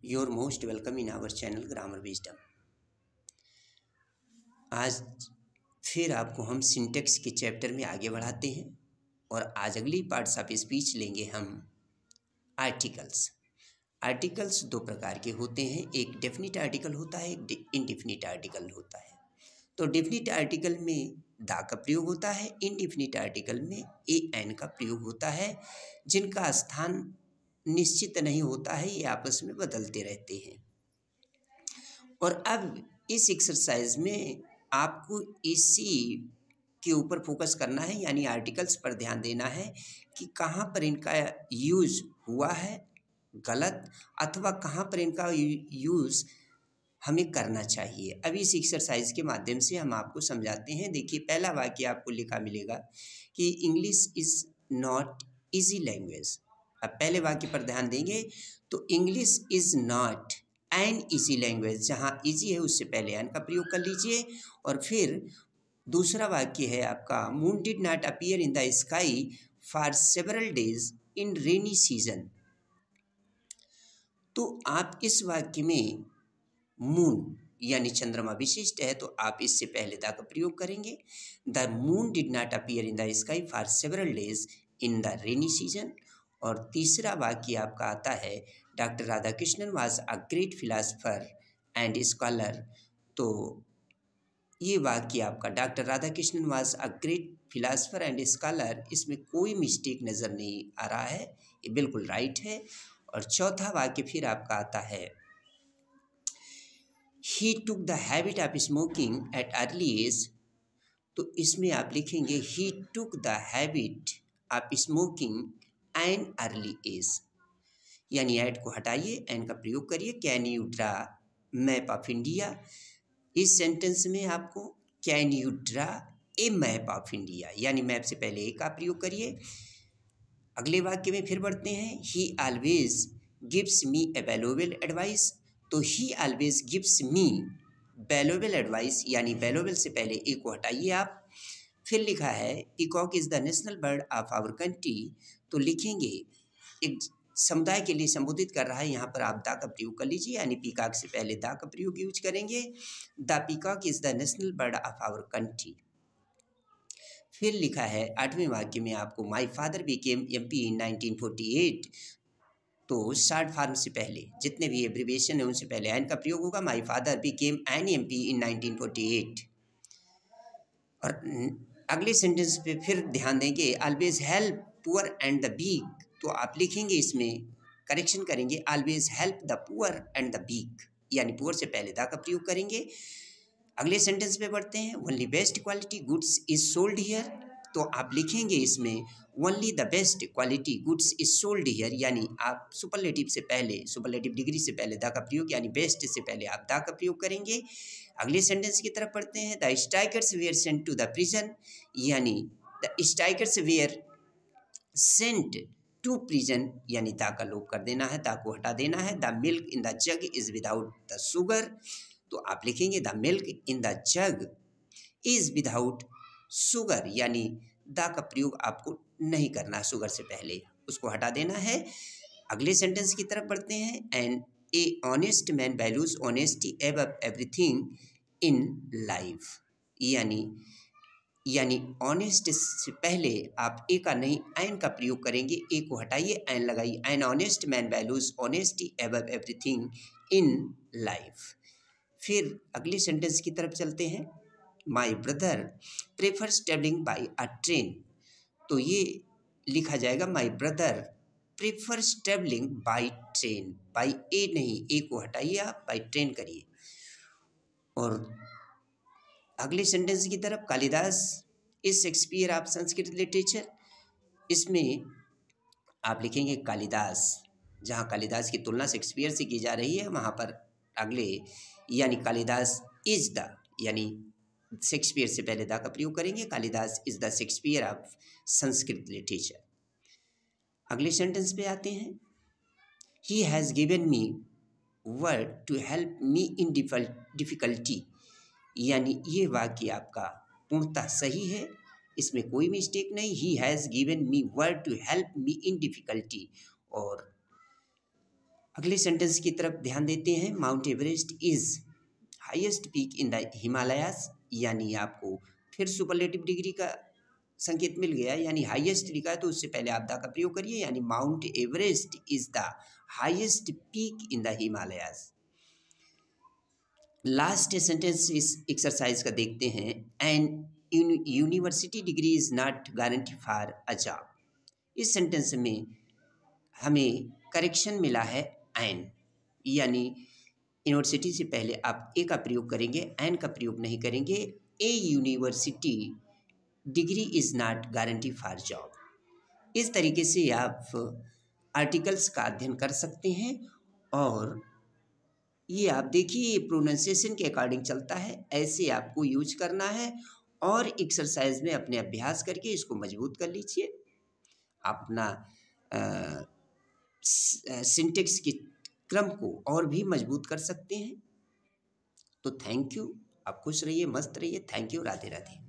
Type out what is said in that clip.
Your most welcome in our channel grammar wisdom. आज फिर आपको हम सिंटेक्स के चैप्टर में आगे बढ़ाते हैं और आज अगली पार्ट्स ऑफ स्पीच लेंगे हम आर्टिकल्स। आर्टिकल्स दो प्रकार के होते हैं, एक डेफिनिट आर्टिकल होता है, एक इनडेफिनिट आर्टिकल होता है। तो डेफिनिट आर्टिकल में दा का प्रयोग होता है, इनडेफिनिट आर्टिकल में ए एन का प्रयोग होता है, जिनका स्थान निश्चित नहीं होता है, ये आपस में बदलते रहते हैं। और अब इस एक्सरसाइज में आपको इसी के ऊपर फोकस करना है, यानी आर्टिकल्स पर ध्यान देना है कि कहाँ पर इनका यूज़ हुआ है गलत, अथवा कहाँ पर इनका यूज़ हमें करना चाहिए। अब इस एक्सरसाइज के माध्यम से हम आपको समझाते हैं। देखिए, पहला वाक्य आपको लिखा मिलेगा कि English is not easy language. अब पहले वाक्य पर ध्यान देंगे तो English is not an easy language, जहाँ ईजी है उससे पहले एन का प्रयोग कर लीजिए। और फिर दूसरा वाक्य है आपका, moon did not appear in the sky for several days in rainy season. तो आप इस वाक्य में मून यानी चंद्रमा विशिष्ट है, तो आप इससे पहले दा का प्रयोग करेंगे। The moon did not appear in the sky for several days in the rainy season. और तीसरा वाक्य आपका आता है, doctor Radhakrishnan was a great philosopher and scholar. तो ये वाक्य आपका doctor Radhakrishnan was a great philosopher and scholar, इसमें कोई मिस्टेक नज़र नहीं आ रहा है, ये बिल्कुल राइट है। और चौथा वाक्य फिर आपका आता है, he took the habit of smoking at early age. तो इसमें आप लिखेंगे he took the habit of smoking an early age, यानी एड को हटाइए, एन का प्रयोग करिए। Can you draw map of India. इस सेंटेंस में आपको can you draw a map of India, यानी मैप से पहले ए का प्रयोग करिए। अगले वाक्य में फिर बढ़ते हैं, he always gives me a valuable advice. तो he always gives me valuable advice, यानी वैल्यूएबल से पहले ए को हटाइए आप। फिर लिखा है, peacock is the national bird of our country. तो लिखेंगे, एक समुदाय के लिए संबोधित कर रहा है, यहाँ पर आप दा का प्रयोग कर लीजिए, यानी पीकॉक से पहले दा का प्रयोग यूज करेंगे। The peacock is the national bird of our country. फिर लिखा है आठवें वाक्य में आपको, my father became MP in 1948। तो शॉर्ट फॉर्म से पहले जितने भी एब्रिविएशन है उनसे पहले एन का प्रयोग होगा। My father became an MP in 1948। और अगले सेंटेंस पे फिर ध्यान देंगे, always help poor and the weak. तो आप लिखेंगे, इसमें करेक्शन करेंगे, always help the poor and the weak, यानी पुअर से पहले दा का प्रयोग करेंगे। अगले सेंटेंस पे बढ़ते हैं, only best quality goods is sold here. तो आप लिखेंगे इसमें, only the best quality goods is sold here, यानी आप सुपरलेटिव से पहले, सुपरलेटिव डिग्री से पहले दा का प्रयोग, यानी बेस्ट से पहले आप दा का प्रयोग करेंगे। अगले सेंटेंस की तरफ पढ़ते हैं, the strikers were sent to the prison, यानी the strikers were sent to prison, यानी दा का लोप कर देना है, दा को हटा देना है। The milk in the jug is without the sugar. तो आप लिखेंगे, the milk in the jug is without sugar, यानी दा का प्रयोग आपको नहीं करना, शुगर से पहले उसको हटा देना है। अगले सेंटेंस की तरफ बढ़ते हैं, and A honest man values honesty above everything in life, यानी ऑनेस्ट से पहले आप ए का नहीं एन का प्रयोग करेंगे, ए को हटाइए, एन लगाइए। An honest man values honesty above everything in life. फिर अगले सेंटेंस की तरफ चलते हैं, my brother prefers travelling by a train. तो ये लिखा जाएगा, my brother prefers travelling by train, by a नहीं, ए को हटाइए आप, बाई ट्रेन करिए। और अगले सेंटेंस की तरफ, Kalidas is Shakespeare of Sanskrit literature. इसमें आप लिखेंगे कालिदास, जहाँ कालिदास की तुलना शेक्सपियर से की जा रही है, वहाँ पर अगले यानी कालिदास इज द, यानी शेक्सपियर से पहले दा का प्रयोग करेंगे, Kalidas is the Shakespeare of Sanskrit literature. अगले सेंटेंस पे आते हैं, he has given me word to help me in difficulty, यानी ये वाक्य आपका पूर्णतः सही है, इसमें कोई मिस्टेक नहीं। He has given me word to help me in difficulty. और अगले सेंटेंस की तरफ ध्यान देते हैं। Mount Everest is highest peak in the Himalayas, यानी आपको फिर सुपरलेटिव डिग्री का संकेत मिल गया, यानी हाईएस्ट लिखा है तो उससे पहले आप द का प्रयोग करिए, यानी mount Everest is the highest peak in the Himalayas. Last sentence इस एक्सरसाइज का देखते हैं। And university degree is not guarantee for a job. इस सेंटेंस में हमें करेक्शन मिला है एन, यानी यूनिवर्सिटी से पहले आप ए का प्रयोग करेंगे, एन का प्रयोग नहीं करेंगे। A university degree is not guarantee for job. इस तरीके से आप आर्टिकल्स का अध्ययन कर सकते हैं और ये आप देखिए ये प्रोनाउंसिएशन के अकॉर्डिंग चलता है, ऐसे आपको यूज करना है और एक्सरसाइज में अपने अभ्यास करके इसको मजबूत कर लीजिए। आप अपना सिंटेक्स के क्रम को और भी मजबूत कर सकते हैं। तो थैंक यू, आप खुश रहिए, मस्त रहिए। Thank you, Radhe Radhe.